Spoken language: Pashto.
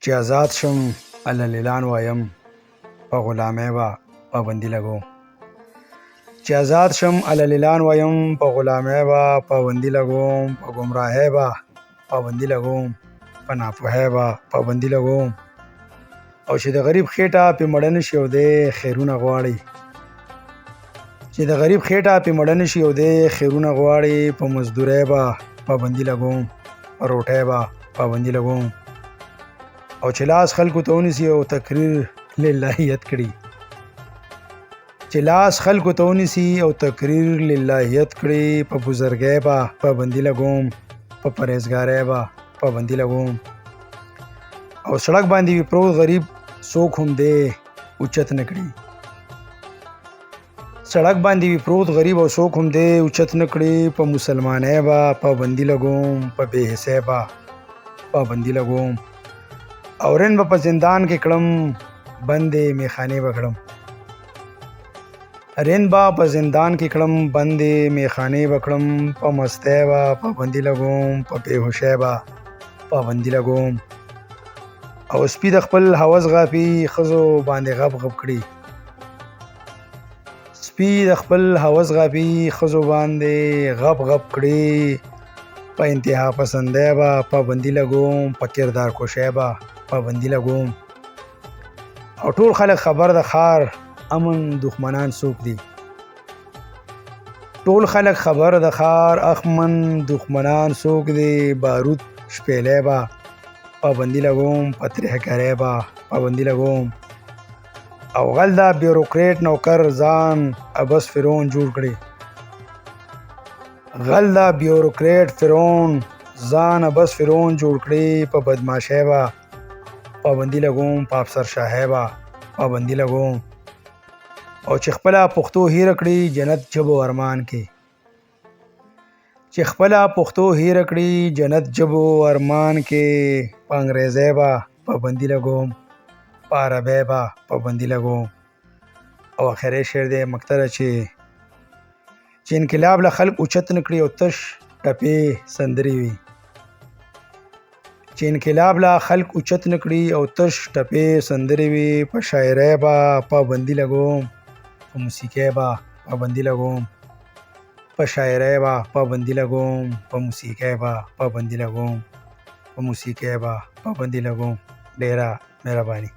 چې آزاد شم اللهلیلان وایم په غلامۍ به پابندي لګوم چې آزاد شم اللهلیلان وایم په غلامۍ به پابندي لګوم په ګمراهۍ به پابندي لګوم په ناپوهۍ به پابندي لګوم او چې د غریب خېټه پې مړه نشي او دی خیرونه غواړي چې د غریب خېټه پې مړه نشي او دی خیرونه غواړي په مزدورۍ به پابندي لګوم په روټۍ به پابندي لګوم او چې لاس خلکو ته ونیسي او تقریر للهیت کړي چې لاس خلکو ته ونیسي او تقریر للهیت کړي په بزرګۍ به پابندي لګوم په پرهیزګارۍ به پابندي لګوم او سړک باندې وي پروت غریب څوک هم دی اوچت نه کړي سړک باندې وي پروت غریب او څوک هم دی اوچت نه کړي په مسلمانۍ به پابندي لګوم په بې حسۍ به پابندي لګوم او رن به په زندان کې کړم بندې میخانې به کړم رن به په زندان کې کړم بندې میخانې به کړم په مستۍ به پابندي لګوم په بېهوشۍ به پابندي لګوم او سپي د خپل هوس غاپي ښځو باندې غپ غپ کړي سپي د خپل هوس غاپي ښځو باندې غپ غپ کړي په انتها پسندۍ به پابندي لګوم په کردار کشۍ به پابندي لګوم او ټول خلک خبر د ښار امن دښمنان څوک دي ټول خلک خبر د ښار امن دښمنان څوک دي بارود شپېلۍ به پابندي لګوم په ترهګرۍ به پابندي لګوم او غل دا بیوروکریټ نوکر ځان ابس فرعون جوړ کړي غل دا بیوروکریټ فرعون ځان ابس فرعون جوړ کړي په بدماشۍ به پابندي لګوم په افسرشاهۍ به پابندي لګوم او چې خپله پښتو هیره کړي جنت ژبو ارمان کې چې خپله پښتو هیره کړي جنت ژبو ارمان کې په انګریزۍ به پابندي لګوم په عربۍ به پابندي لګوم او اخري شعر دی مقتله چې انقلاب له خلق اوچت نه کړي او تش ټپې سندرې وي چې انقلاب له خلق اوچت نه کړي او تش ټپې سندرې وي په شاعرۍ به پابندي لګوم په موسیقۍ به پابندي لګوم په شاعرۍ به پابندي لګوم په موسیقۍ به پابندي لګوم په موسیقۍ به پابندي لګوم ډېره مهرباني